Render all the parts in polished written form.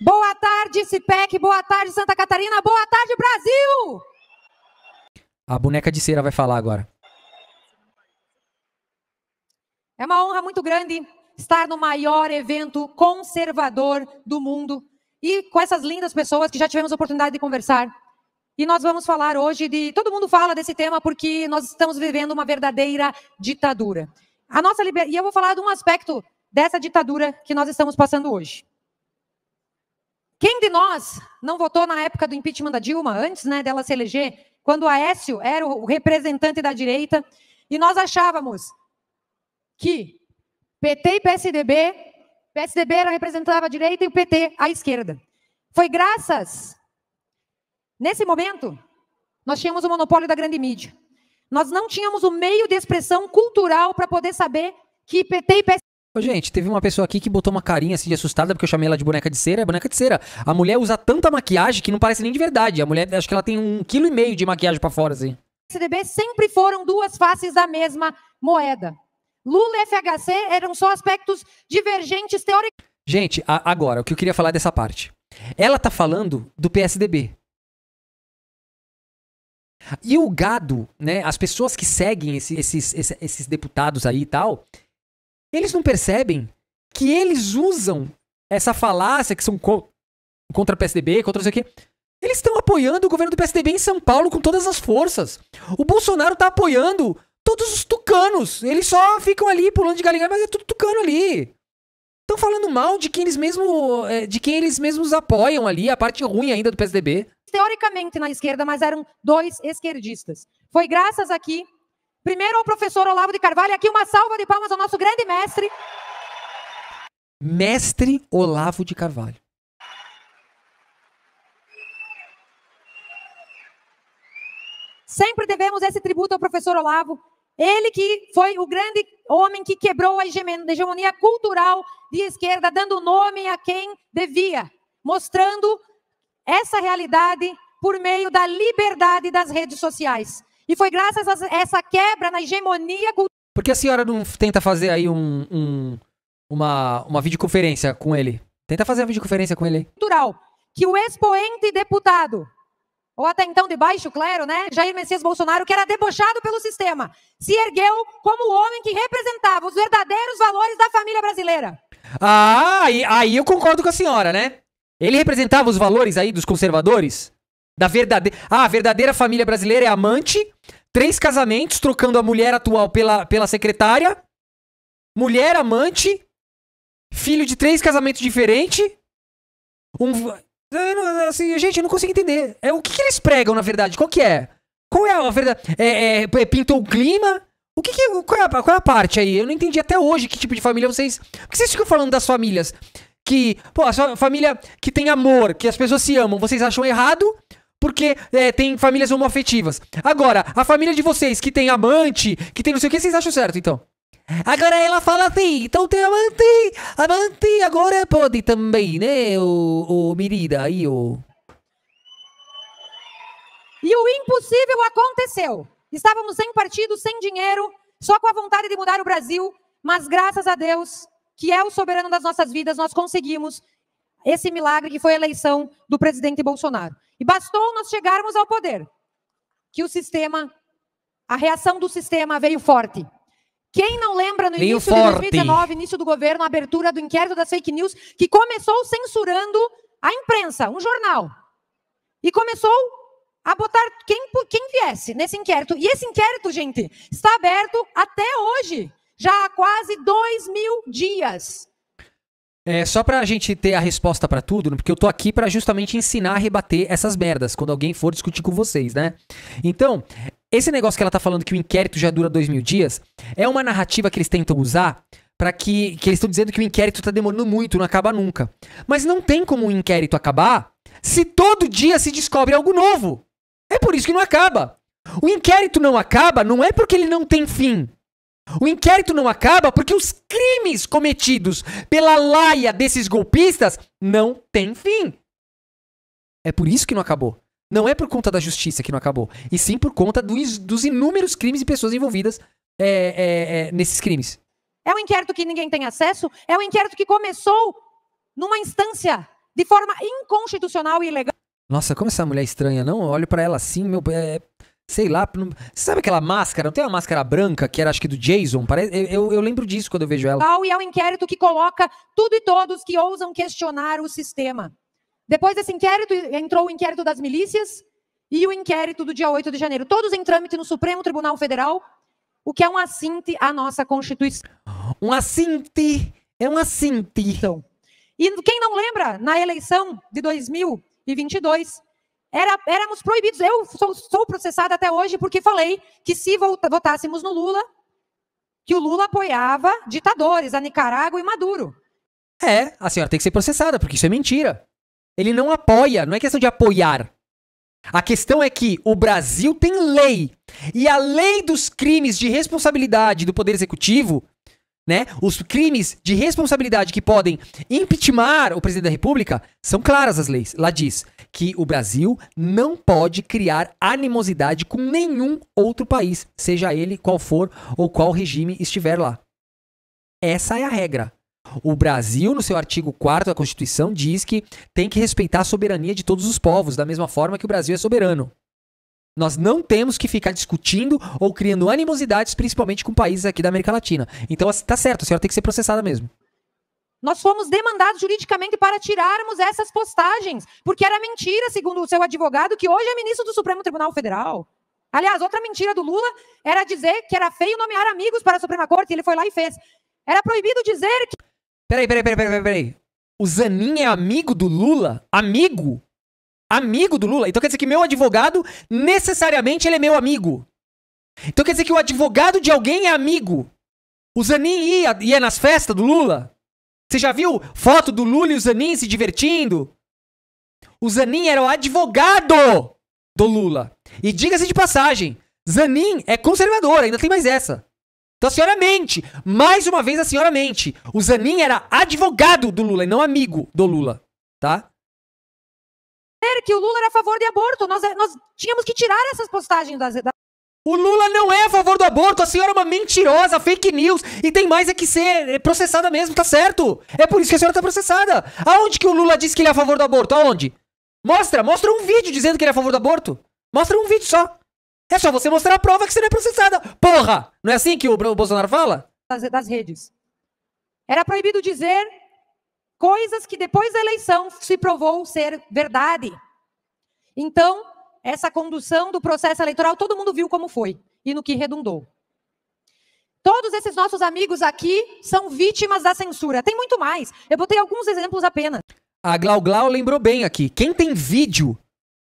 Boa tarde, CIPEC. Boa tarde, Santa Catarina. Boa tarde, Brasil. A boneca de cera vai falar agora. É uma honra muito grande estar no maior evento conservador do mundo e com essas lindas pessoas que já tivemos a oportunidade de conversar. E nós vamos falar hoje de... Todo mundo fala desse tema porque nós estamos vivendo uma verdadeira ditadura. E eu vou falar de um aspecto dessa ditadura que nós estamos passando hoje. Quem de nós não votou na época do impeachment da Dilma, antes, né, dela se eleger, quando o Aécio era o representante da direita, e nós achávamos que PT e PSDB representava a direita e o PT a esquerda. Foi graças... Nesse momento, nós tínhamos o monopólio da grande mídia. Nós não tínhamos o meio de expressão cultural para poder saber que PT e PSDB... Ô, gente, teve uma pessoa aqui que botou uma carinha assim de assustada porque eu chamei ela de boneca de cera. É boneca de cera. A mulher usa tanta maquiagem que não parece nem de verdade. A mulher, acho que ela tem 1,5 kg de maquiagem pra fora, assim. PSDB sempre foram duas faces da mesma moeda. Lula e FHC eram só aspectos divergentes teóricos. Gente, agora, o que eu queria falar dessa parte. Ela tá falando do PSDB. E o gado, né, as pessoas que seguem esses deputados aí e tal, eles não percebem que eles usam essa falácia que são contra o PSDB, contra não sei o quê. Eles estão apoiando o governo do PSDB em São Paulo com todas as forças. O Bolsonaro tá apoiando todos os tucanos. Eles só ficam ali pulando de galinha, mas é tudo tucano ali. Estão falando mal de quem eles mesmos apoiam ali, a parte ruim ainda do PSDB. Teoricamente na esquerda, mas eram dois esquerdistas. Foi graças aqui, primeiro ao professor Olavo de Carvalho, aqui uma salva de palmas ao nosso grande mestre. Mestre Olavo de Carvalho. Sempre devemos esse tributo ao professor Olavo. Ele que foi o grande homem que quebrou a hegemonia cultural de esquerda, dando nome a quem devia, mostrando essa realidade por meio da liberdade das redes sociais. E foi graças a essa quebra na hegemonia cultural... Por que a senhora não tenta fazer aí uma videoconferência com ele? Tenta fazer uma videoconferência com ele aí. ...cultural, que o expoente deputado, ou até então de baixo clero, né, Jair Messias Bolsonaro, que era debochado pelo sistema, se ergueu como o homem que representava os verdadeiros valores da família brasileira. Ah, aí eu concordo com a senhora, né? Ele representava os valores aí dos conservadores? A verdadeira família brasileira é amante, 3 casamentos, trocando a mulher atual pela secretária, mulher amante, filho de 3 casamentos diferentes, assim, gente, eu não consigo entender. O que eles pregam, na verdade? Qual que é? Qual é a verdade? Pintou o clima? Qual é a parte aí? Eu não entendi até hoje que tipo de família vocês... Por que vocês ficam falando das famílias que... Pô, a sua família que tem amor, que as pessoas se amam, vocês acham errado porque tem famílias homoafetivas. Agora, a família de vocês que tem amante, que tem não sei o que, vocês acham certo, então? Agora ela fala assim, então tem amante agora pode também, né, o Mirida aí, o... E o impossível aconteceu. Estávamos sem partido, sem dinheiro, só com a vontade de mudar o Brasil, mas graças a Deus, que é o soberano das nossas vidas, nós conseguimos esse milagre que foi a eleição do presidente Bolsonaro. E bastou nós chegarmos ao poder, que a reação do sistema veio forte. Quem não lembra no início de 2019, início do governo, a abertura do inquérito das fake news, que começou censurando a imprensa, um jornal. E começou a botar quem viesse nesse inquérito. E esse inquérito, gente, está aberto até hoje, já há quase 2.000 dias. Só pra gente ter a resposta pra tudo, porque eu tô aqui pra justamente ensinar a rebater essas merdas, quando alguém for discutir com vocês, né? Então, esse negócio que ela tá falando que o inquérito já dura 2.000 dias, é uma narrativa que eles tentam usar pra que eles estão dizendo que o inquérito tá demorando muito, não acaba nunca. Mas não tem como o inquérito acabar se todo dia se descobre algo novo. É por isso que não acaba. O inquérito não acaba não é porque ele não tem fim. O inquérito não acaba porque os crimes cometidos pela laia desses golpistas não têm fim. É por isso que não acabou. Não é por conta da justiça que não acabou. E sim por conta dos inúmeros crimes e pessoas envolvidas nesses crimes. É um inquérito que ninguém tem acesso. É um inquérito que começou numa instância de forma inconstitucional e ilegal. Nossa, como essa mulher é estranha, não? Eu olho pra ela assim, meu... sei lá... Sabe aquela máscara? Não tem uma máscara branca que era, acho que do Jason? Eu lembro disso quando eu vejo ela. E é um inquérito que coloca tudo e todos que ousam questionar o sistema. Depois desse inquérito, entrou o inquérito das milícias e o inquérito do dia 8 de janeiro. Todos em trâmite no Supremo Tribunal Federal, o que é um assinte à nossa Constituição. Um assinte! É um assinte. Então, e quem não lembra, na eleição de 2022, éramos proibidos. Eu sou processada até hoje porque falei que se votássemos no Lula, que o Lula apoiava ditadores, a Nicarágua e Maduro. A senhora tem que ser processada, porque isso é mentira. Ele não apoia, não é questão de apoiar. A questão é que o Brasil tem lei. E a lei dos crimes de responsabilidade do Poder Executivo, né? Os crimes de responsabilidade que podem impeachment o presidente da República, são claras as leis. Lá diz que o Brasil não pode criar animosidade com nenhum outro país, seja ele qual for ou qual regime estiver lá. Essa é a regra. O Brasil, no seu artigo 4º da Constituição, diz que tem que respeitar a soberania de todos os povos, da mesma forma que o Brasil é soberano. Nós não temos que ficar discutindo ou criando animosidades, principalmente com países aqui da América Latina. Então, tá certo, a senhora tem que ser processada mesmo. Nós fomos demandados juridicamente para tirarmos essas postagens, porque era mentira, segundo o seu advogado, que hoje é ministro do Supremo Tribunal Federal. Aliás, outra mentira do Lula era dizer que era feio nomear amigos para a Suprema Corte, e ele foi lá e fez. Era proibido dizer que... Peraí. O Zanin é amigo do Lula? Amigo? Amigo do Lula? Então quer dizer que meu advogado, necessariamente, ele é meu amigo. Então quer dizer que o advogado de alguém é amigo. O Zanin ia nas festas do Lula? Você já viu foto do Lula e o Zanin se divertindo? O Zanin era o advogado do Lula. E diga-se de passagem, Zanin é conservador, ainda tem mais essa. Então a senhora mente. Mais uma vez a senhora mente. O Zanin era advogado do Lula e não amigo do Lula, tá? Que o Lula era a favor de aborto. Nós tínhamos que tirar essas postagens O Lula não é a favor do aborto. A senhora é uma mentirosa, fake news. E tem mais é que ser processada mesmo, tá certo? É por isso que a senhora tá processada. Aonde que o Lula disse que ele é a favor do aborto? Aonde? Mostra um vídeo dizendo que ele é a favor do aborto. Mostra um vídeo só. É só você mostrar a prova que você não é processada. Porra! Não é assim que o Bolsonaro fala? Das redes. Era proibido dizer coisas que depois da eleição se provou ser verdade. Então, essa condução do processo eleitoral, todo mundo viu como foi e no que redundou. Todos esses nossos amigos aqui são vítimas da censura. Tem muito mais. Eu botei alguns exemplos apenas. A Glau lembrou bem aqui. Quem tem vídeo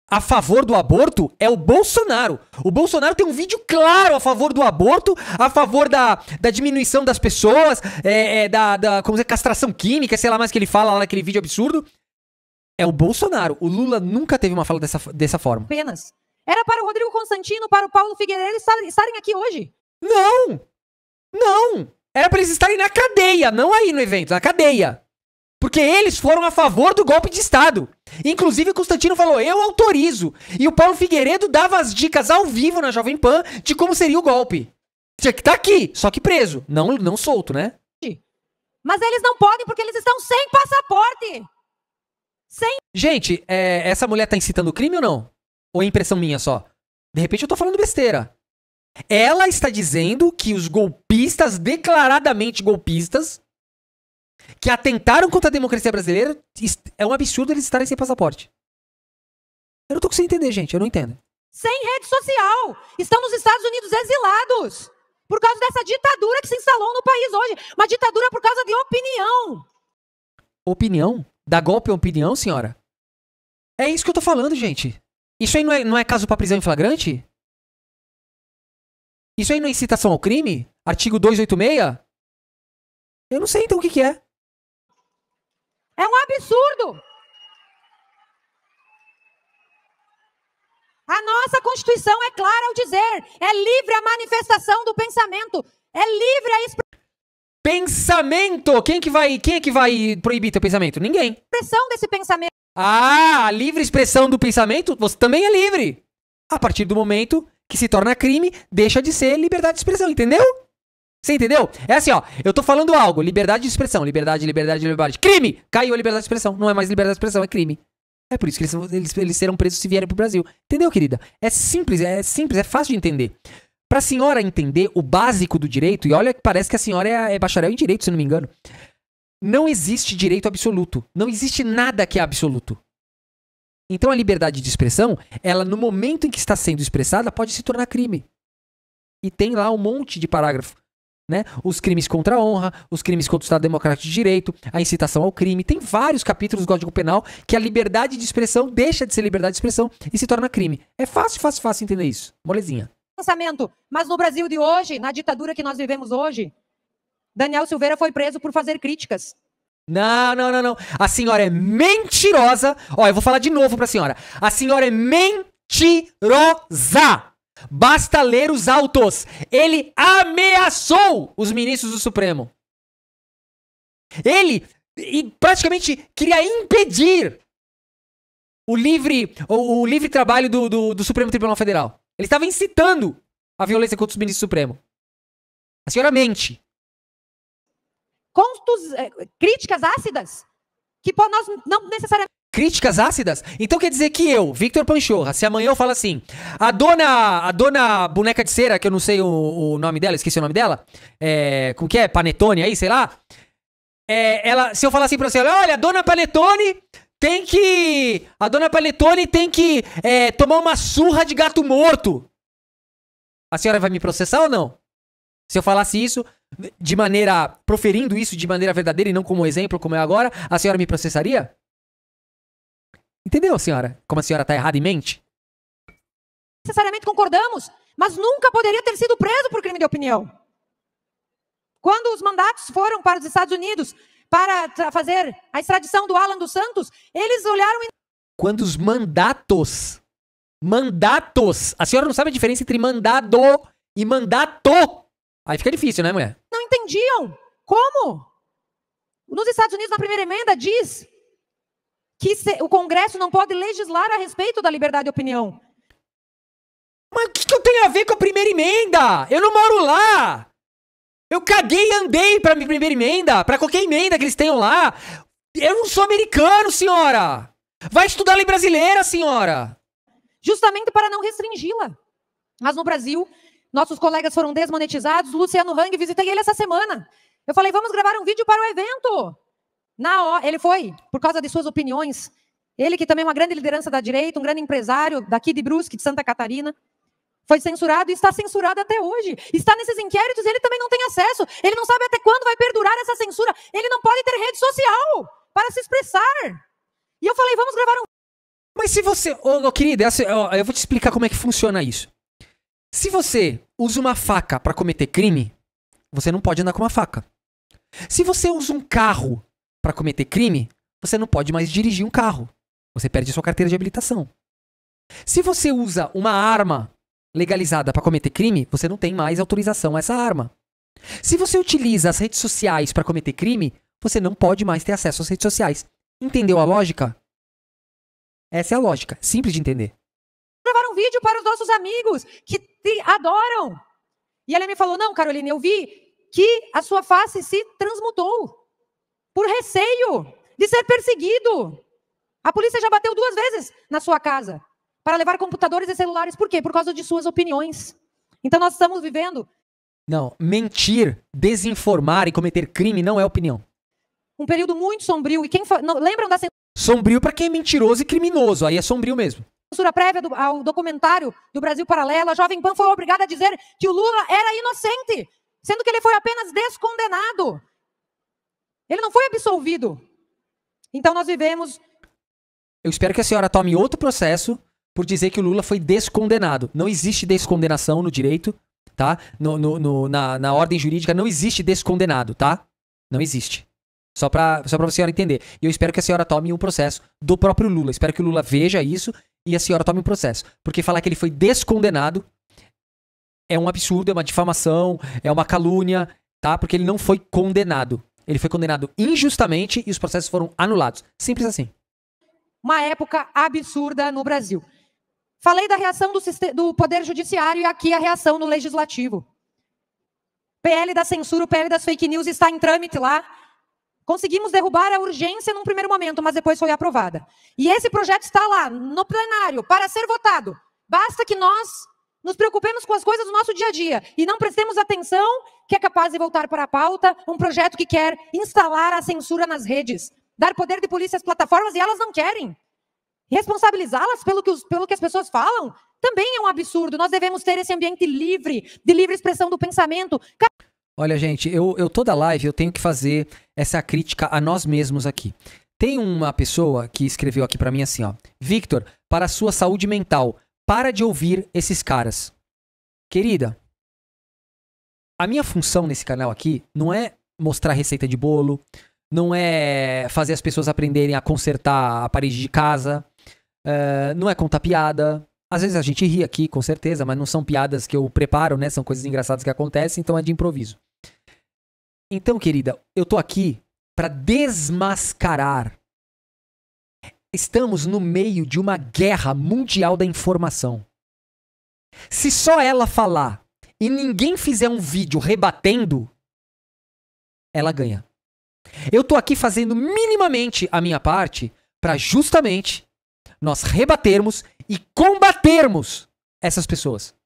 a favor do aborto é o Bolsonaro. O Bolsonaro tem um vídeo claro a favor do aborto, a favor da diminuição das pessoas, como dizer, castração química, sei lá mais que ele fala lá naquele vídeo absurdo. É o Bolsonaro. O Lula nunca teve uma fala dessa forma. Apenas. Era para o Rodrigo Constantino, para o Paulo Figueiredo estarem aqui hoje. Não. Era para eles estarem na cadeia, não aí no evento, na cadeia. Porque eles foram a favor do golpe de Estado. Inclusive o Constantino falou, eu autorizo. E o Paulo Figueiredo dava as dicas ao vivo na Jovem Pan de como seria o golpe. Tinha que estar aqui, só que preso. Não solto, né? Mas eles não podem porque eles estão sem passaporte. Gente, essa mulher tá incitando o crime ou não? Ou é impressão minha só? De repente eu tô falando besteira. Ela está dizendo que os golpistas, declaradamente golpistas, que atentaram contra a democracia brasileira, é um absurdo eles estarem sem passaporte. Eu não tô conseguindo entender, gente. Eu não entendo. Sem rede social. Estão nos Estados Unidos exilados. Por causa dessa ditadura que se instalou no país hoje. Uma ditadura por causa de opinião. Opinião? Dá golpe à opinião, senhora? É isso que eu tô falando, gente. Isso aí não é caso pra prisão em flagrante? Isso aí não é incitação ao crime? Artigo 286? Eu não sei então o que é. É um absurdo. A nossa Constituição é clara ao dizer, é livre a manifestação do pensamento, é livre a pensamento! Quem é que vai proibir teu pensamento? Ninguém. expressão desse pensamento. Ah, a livre expressão do pensamento, você também é livre. A partir do momento que se torna crime, deixa de ser liberdade de expressão, entendeu? Você entendeu? É assim, ó. Eu tô falando algo. Liberdade de expressão. Liberdade, liberdade, liberdade. Crime! Caiu a liberdade de expressão. Não é mais liberdade de expressão, é crime. É por isso que eles serão presos se vierem pro Brasil. Entendeu, querida? É simples, é fácil de entender. Pra senhora entender o básico do direito, e olha que parece que a senhora é bacharel em direito, se não me engano. Não existe direito absoluto. Não existe nada que é absoluto. Então a liberdade de expressão, ela no momento em que está sendo expressada, pode se tornar crime. E tem lá um monte de parágrafo. Né? Os crimes contra a honra, os crimes contra o Estado Democrático de Direito, a incitação ao crime. Tem vários capítulos do Código Penal que a liberdade de expressão deixa de ser liberdade de expressão e se torna crime. É fácil entender isso. Molezinha. Pensamento. Mas no Brasil de hoje, na ditadura que nós vivemos hoje, Daniel Silveira foi preso por fazer críticas. Não. A senhora é mentirosa. Ó, eu vou falar de novo pra senhora. A senhora é mentirosa. Basta ler os autos. Ele ameaçou os ministros do Supremo. Ele praticamente queria impedir o livre trabalho do Supremo Tribunal Federal. Ele estava incitando a violência contra os ministros do Supremo. A senhora mente. Críticas ácidas que nós não necessariamente... Críticas ácidas? Então quer dizer que eu, Victor Panchorra, se amanhã eu falo assim, a dona boneca de cera, que eu não sei o nome dela, esqueci o nome dela, como que é? Panetone aí, sei lá. Se eu falar assim pra você, olha, a dona Panetone tem que tomar uma surra de gato morto. A senhora vai me processar ou não? Se eu falasse isso, proferindo isso de maneira verdadeira e não como exemplo, como é agora, a senhora me processaria? Entendeu, senhora? Como a senhora tá errada em mente? Necessariamente concordamos, mas nunca poderia ter sido preso por crime de opinião. Quando os mandatos foram para os Estados Unidos para fazer a extradição do Alan dos Santos, eles olharam e... Quando os mandatos, a senhora não sabe a diferença entre mandado e mandato. Aí fica difícil, né, mulher? Não entendiam. Como? Nos Estados Unidos, na primeira emenda, diz que o Congresso não pode legislar a respeito da liberdade de opinião. Mas o que eu tenho a ver com a primeira emenda? Eu não moro lá. Eu caguei e andei pra minha primeira emenda, pra qualquer emenda que eles tenham lá. Eu não sou americano, senhora. Vai estudar lei brasileira, senhora. Justamente para não restringi-la. Mas no Brasil, nossos colegas foram desmonetizados. Luciano Hang, visitei ele essa semana. Eu falei, vamos gravar um vídeo para o evento. Ele foi, por causa de suas opiniões. Ele, que também é uma grande liderança da direita, um grande empresário daqui de Brusque, de Santa Catarina, foi censurado e está censurado até hoje. Está nesses inquéritos e ele também não tem acesso. Ele não sabe até quando vai perdurar essa censura. Ele não pode ter rede social para se expressar. E eu falei, vamos gravar um... Mas se você... querida, eu vou te explicar como é que funciona isso. Se você usa uma faca para cometer crime, você não pode andar com uma faca. Se você usa um carro para cometer crime, você não pode mais dirigir um carro. Você perde sua carteira de habilitação. Se você usa uma arma legalizada para cometer crime, você não tem mais autorização a essa arma. Se você utiliza as redes sociais para cometer crime, você não pode mais ter acesso às redes sociais. Entendeu a lógica? Essa é a lógica. Simples de entender. Gravar um vídeo para os nossos amigos que te adoram. E ela me falou, não, Caroline, eu vi que a sua face se transmutou por receio de ser perseguido. A polícia já bateu 2 vezes na sua casa para levar computadores e celulares. Por quê? Por causa de suas opiniões. Então nós estamos vivendo... Não, mentir, desinformar e cometer crime não é opinião. Um período muito sombrio. E lembram da sombrio para quem é mentiroso e criminoso. Aí é sombrio mesmo. Censura prévia ao documentário do Brasil Paralelo. A Jovem Pan foi obrigada a dizer que o Lula era inocente, sendo que ele foi apenas descondenado. Ele não foi absolvido. Então nós vivemos... Eu espero que a senhora tome outro processo por dizer que o Lula foi descondenado. Não existe descondenação no direito, tá? Na ordem jurídica não existe descondenado, tá? Não existe. Só pra senhora entender. E eu espero que a senhora tome um processo do próprio Lula. Espero que o Lula veja isso e a senhora tome um processo. Porque falar que ele foi descondenado é um absurdo, é uma difamação, é uma calúnia, tá? Porque ele não foi condenado. Ele foi condenado injustamente e os processos foram anulados. Simples assim. Uma época absurda no Brasil. Falei da reação do Poder Judiciário e aqui a reação no Legislativo. PL da censura, o PL das fake news está em trâmite lá. Conseguimos derrubar a urgência num primeiro momento, mas depois foi aprovada. E esse projeto está lá, no plenário, para ser votado. Basta que nós nos preocupemos com as coisas do nosso dia a dia e não prestemos atenção que é capaz de voltar para a pauta um projeto que quer instalar a censura nas redes, dar poder de polícia às plataformas e elas não querem. Responsabilizá-las pelo que as pessoas falam também é um absurdo. Nós devemos ter esse ambiente livre, de livre expressão do pensamento. Olha, gente, eu toda live eu tenho que fazer essa crítica a nós mesmos aqui. Tem uma pessoa que escreveu aqui pra mim assim, ó. Victor, para a sua saúde mental, para de ouvir esses caras. Querida, a minha função nesse canal aqui não é mostrar receita de bolo, não é fazer as pessoas aprenderem a consertar a parede de casa, não é contar piada. Às vezes a gente ri aqui, com certeza, mas não são piadas que eu preparo, né? São coisas engraçadas que acontecem, então é de improviso. Então, querida, eu tô aqui para desmascarar. Estamos no meio de uma guerra mundial da informação. Se só ela falar e ninguém fizer um vídeo rebatendo, ela ganha. Eu tô aqui fazendo minimamente a minha parte para justamente nós rebatermos e combatermos essas pessoas.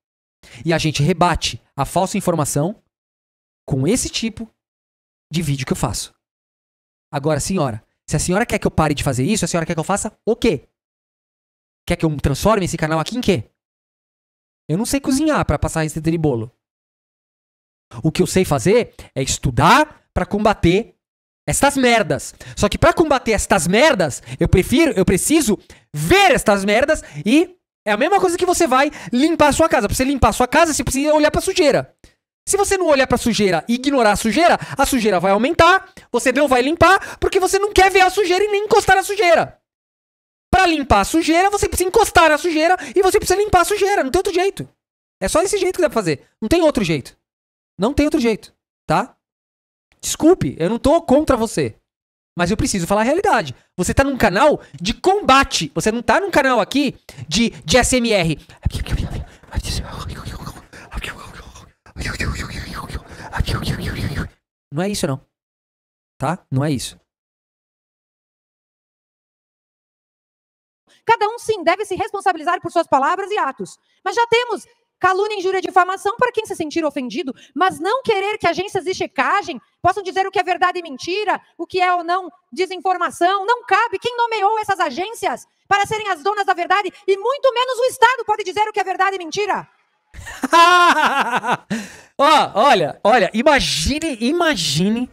E a gente rebate a falsa informação com esse tipo de vídeo que eu faço. Agora, senhora, se a senhora quer que eu pare de fazer isso, a senhora quer que eu faça o quê? Quer que eu transforme esse canal aqui em quê? Eu não sei cozinhar para passar receita de bolo. O que eu sei fazer é estudar para combater estas merdas. Só que para combater estas merdas, eu preciso ver estas merdas e é a mesma coisa que você vai limpar a sua casa. Para você limpar a sua casa, você precisa olhar para sujeira. Se você não olhar pra sujeira e ignorar a sujeira vai aumentar, você não vai limpar, porque você não quer ver a sujeira e nem encostar na sujeira. Pra limpar a sujeira, você precisa encostar na sujeira e você precisa limpar a sujeira, não tem outro jeito. É só esse jeito que dá pra fazer, não tem outro jeito. Não tem outro jeito, tá? Desculpe, eu não tô contra você, mas eu preciso falar a realidade. Você tá num canal de combate, você não tá num canal aqui de SMR. Não é isso não, tá? Não é isso. Cada um, sim, deve se responsabilizar por suas palavras e atos. Mas já temos calúnia, injúria e difamação para quem se sentir ofendido, mas não querer que agências de checagem possam dizer o que é verdade e mentira, o que é ou não desinformação. Não cabe. Quem nomeou essas agências para serem as donas da verdade? E muito menos o Estado pode dizer o que é verdade e mentira. Olha, imagine.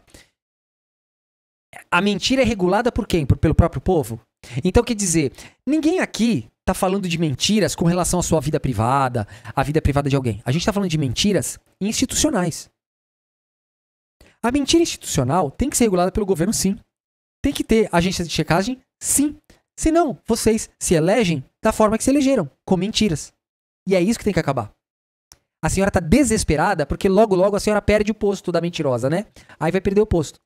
A mentira é regulada por quem? Pelo próprio povo? Então, quer dizer, ninguém aqui tá falando de mentiras com relação à sua vida privada, à vida privada de alguém. A gente tá falando de mentiras institucionais. A mentira institucional tem que ser regulada pelo governo, sim. Tem que ter agências de checagem, sim. Senão, vocês se elegem da forma que se elegeram, com mentiras. E é isso que tem que acabar. A senhora tá desesperada porque logo, logo a senhora perde o posto da mentirosa, né? Aí vai perder o posto.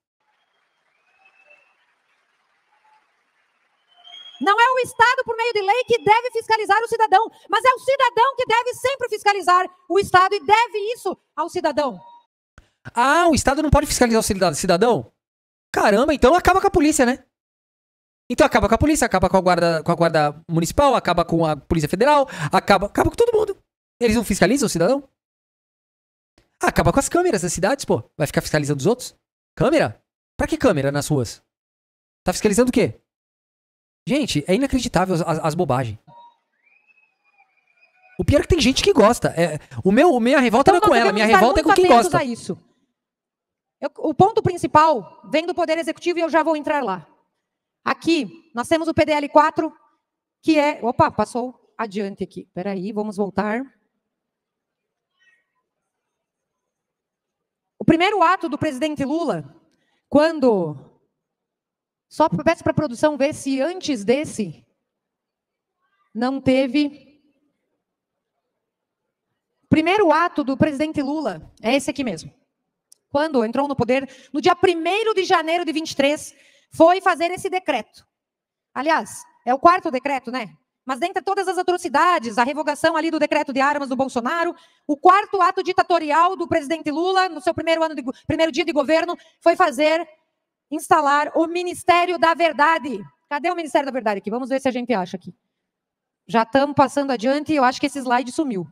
Não é o Estado, por meio de lei, que deve fiscalizar o cidadão, mas é o cidadão que deve sempre fiscalizar o Estado e deve isso ao cidadão. Ah, o Estado não pode fiscalizar o cidadão? Caramba, então acaba com a polícia, né? Então acaba com a polícia, acaba com a guarda municipal, acaba com a polícia federal, acaba com todo mundo. Eles não fiscalizam o cidadão? Acaba com as câmeras das cidades, pô. Vai ficar fiscalizando os outros? Câmera? Pra que câmera nas ruas? Tá fiscalizando o quê? Gente, é inacreditável as bobagens. O pior é que tem gente que gosta. Minha revolta então, não é com ela, minha revolta é com quem gosta. A isso. O ponto principal vem do Poder Executivo e eu já vou entrar lá. Aqui, nós temos o PDL 4, que é... Opa, passou adiante aqui. Peraí, vamos voltar. O primeiro ato do presidente Lula, quando... Só peço para a produção ver se antes desse não teve. Primeiro ato do presidente Lula é esse aqui mesmo. Quando entrou no poder, no dia 1º de janeiro de 23, foi fazer esse decreto. Aliás, é o 4º decreto, né? Mas dentre todas as atrocidades, a revogação ali do decreto de armas do Bolsonaro, o quarto ato ditatorial do presidente Lula, no seu primeiro dia de governo, foi instalar o Ministério da Verdade. Cadê o Ministério da Verdade aqui? Vamos ver se a gente acha aqui. Já estamos passando adiante e eu acho que esse slide sumiu.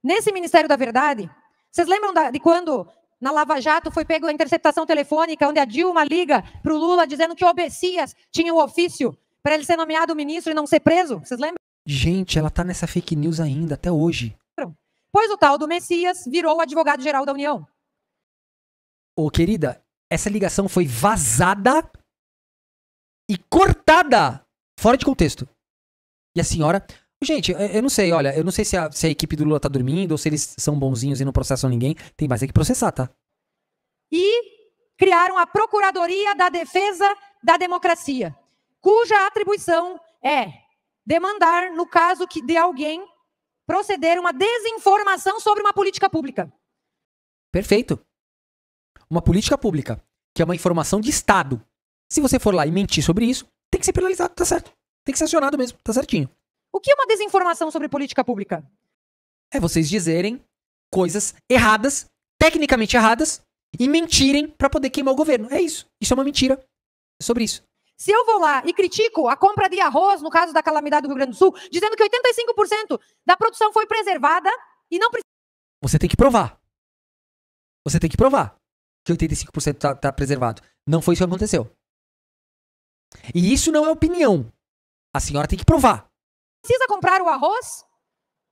Nesse Ministério da Verdade, vocês lembram de quando na Lava Jato foi pego a interceptação telefônica, onde a Dilma liga para o Lula dizendo que o Obessias tinha o ofício para ele ser nomeado ministro e não ser preso? Vocês lembram? Gente, ela tá nessa fake news ainda, até hoje. Pois o tal do Messias virou o advogado-geral da União. Ô, querida, essa ligação foi vazada e cortada fora de contexto. E a senhora... Gente, eu não sei, olha, eu não sei se a equipe do Lula tá dormindo ou se eles são bonzinhos e não processam ninguém. Tem mais é que processar, tá? E criaram a Procuradoria da Defesa da Democracia, cuja atribuição é demandar, no caso de alguém proceder uma desinformação sobre uma política pública. Perfeito. Uma política pública, que é uma informação de Estado. Se você for lá e mentir sobre isso, tem que ser penalizado, tá certo? Tem que ser acionado mesmo, tá certinho. O que é uma desinformação sobre política pública? É vocês dizerem coisas erradas, tecnicamente erradas, e mentirem para poder queimar o governo. É isso. Isso é uma mentira. É sobre isso. Se eu vou lá e critico a compra de arroz, no caso da calamidade do Rio Grande do Sul, dizendo que 85% da produção foi preservada e não precisa... Você tem que provar. Você tem que provar que 85% tá preservado. Não foi isso que aconteceu. E isso não é opinião. A senhora tem que provar. Precisa comprar o arroz?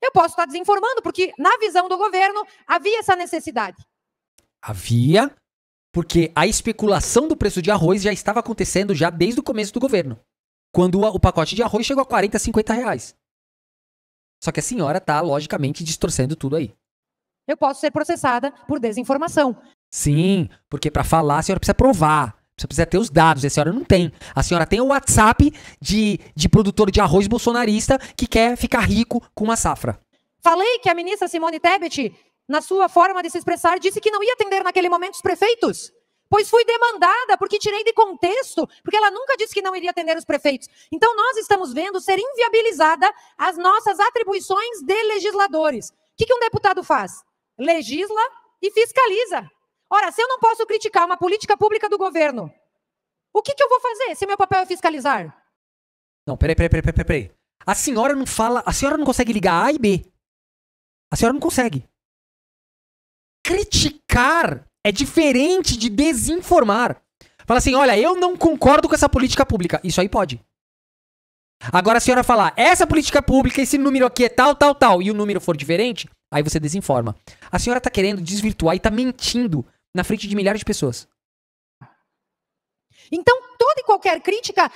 Eu posso estar desinformando, porque na visão do governo havia essa necessidade. Havia, porque a especulação do preço de arroz já estava acontecendo já desde o começo do governo. Quando o pacote de arroz chegou a 40, 50 reais. Só que a senhora tá, logicamente, distorcendo tudo aí. Eu posso ser processada por desinformação. Sim, porque para falar a senhora precisa provar. Você precisa ter os dados, e a senhora não tem. A senhora tem o WhatsApp de produtor de arroz bolsonarista que quer ficar rico com uma safra. Falei que a ministra Simone Tebet, na sua forma de se expressar, disse que não ia atender naquele momento os prefeitos. Pois fui demandada, porque tirei de contexto, porque ela nunca disse que não iria atender os prefeitos. Então nós estamos vendo ser inviabilizada as nossas atribuições de legisladores. O que um deputado faz? Legisla e fiscaliza. Ora, se eu não posso criticar uma política pública do governo, o que eu vou fazer se meu papel é fiscalizar? Não, peraí. A senhora não fala, a senhora não consegue ligar A e B. A senhora não consegue. Criticar é diferente de desinformar. Fala assim, olha, eu não concordo com essa política pública. Isso aí pode. Agora a senhora falar, essa política pública, esse número aqui é tal, e o número for diferente, aí você desinforma. A senhora tá querendo desvirtuar e tá mentindo na frente de milhares de pessoas. Então, toda e qualquer crítica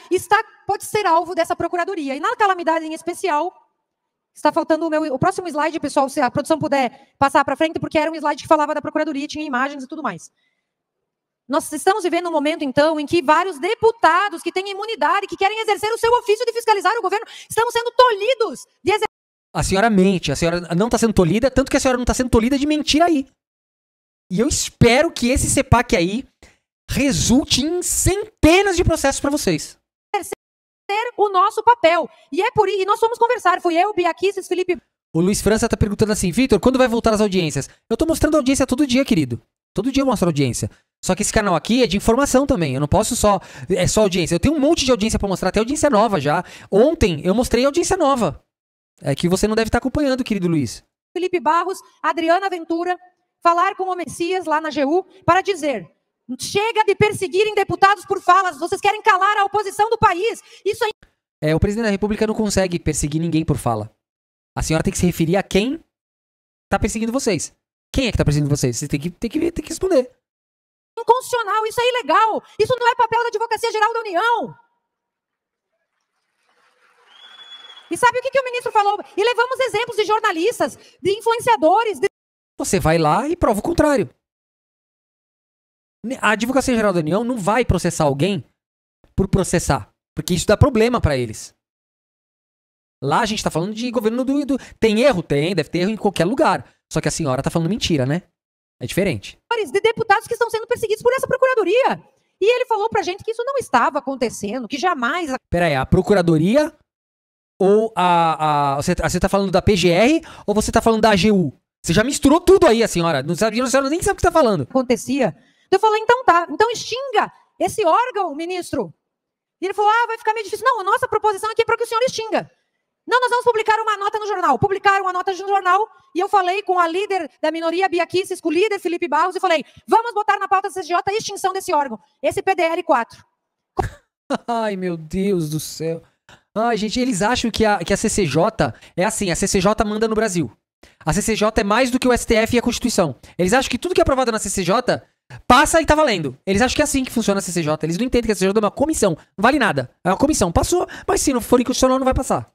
pode ser alvo dessa procuradoria. E na calamidade em especial, está faltando o próximo slide, pessoal, se a produção puder passar para frente, porque era um slide que falava da procuradoria, tinha imagens e tudo mais. Nós estamos vivendo um momento, então, em que vários deputados que têm imunidade, que querem exercer o seu ofício de fiscalizar o governo, estão sendo tolhidos de exercer... A senhora mente, a senhora não está sendo tolhida, tanto que a senhora não está sendo tolhida de mentir aí. E eu espero que esse CEPAC aí resulte em centenas de processos para vocês. O nosso papel. E nós fomos conversar. Fui eu, Bia Kicis, Felipe... O Luiz França tá perguntando assim, Vitor, quando vai voltar as audiências? Eu tô mostrando audiência todo dia, querido. Todo dia eu mostro audiência. Só que esse canal aqui é de informação também. Eu não posso só... É só audiência. Eu tenho um monte de audiência pra mostrar. Até audiência nova já. Ontem eu mostrei audiência nova. É que você não deve estar acompanhando, querido Luiz. Felipe Barros, Adriana Ventura, falar com o Messias lá na AGU para dizer... Chega de perseguirem deputados por falas. Vocês querem calar a oposição do país. Isso aí... O presidente da República não consegue perseguir ninguém por fala. A senhora tem que se referir a quem tá perseguindo vocês. Quem é que tá perseguindo vocês? Você tem que responder. Inconstitucional, isso é ilegal. Isso não é papel da Advocacia Geral da União. E sabe o que o ministro falou? E levamos exemplos de jornalistas, de influenciadores. Você vai lá e prova o contrário. A Advocacia Geral da União não vai processar alguém por processar. Porque isso dá problema pra eles. Lá a gente tá falando de governo do... Tem erro? Tem, deve ter erro em qualquer lugar. Só que a senhora tá falando mentira, né? É diferente. De deputados que estão sendo perseguidos por essa procuradoria. E ele falou pra gente que isso não estava acontecendo, que jamais... Peraí, a procuradoria ou você tá falando da PGR ou você tá falando da AGU? Você já misturou tudo aí, a senhora. A senhora nem sabe o que você tá falando. Acontecia. Eu falei, então tá, então extinga esse órgão, ministro. E ele falou, vai ficar meio difícil. Não, a nossa proposição aqui é para que o senhor extinga. Não, nós vamos publicar uma nota no jornal. Publicaram uma nota no jornal e eu falei com a líder da minoria, Bia Kicis, com o líder, Felipe Barros, e falei, vamos botar na pauta da CCJ a extinção desse órgão, esse PDL 4. Ai, meu Deus do céu. Ai, gente, eles acham que a CCJ é assim, a CCJ manda no Brasil. A CCJ é mais do que o STF e a Constituição. Eles acham que tudo que é aprovado na CCJ passa e tá valendo. Eles acham que é assim que funciona a CCJ. Eles não entendem que a CCJ é uma comissão. Não vale nada. É uma comissão. Passou, mas se não for inconstitucional, não vai passar.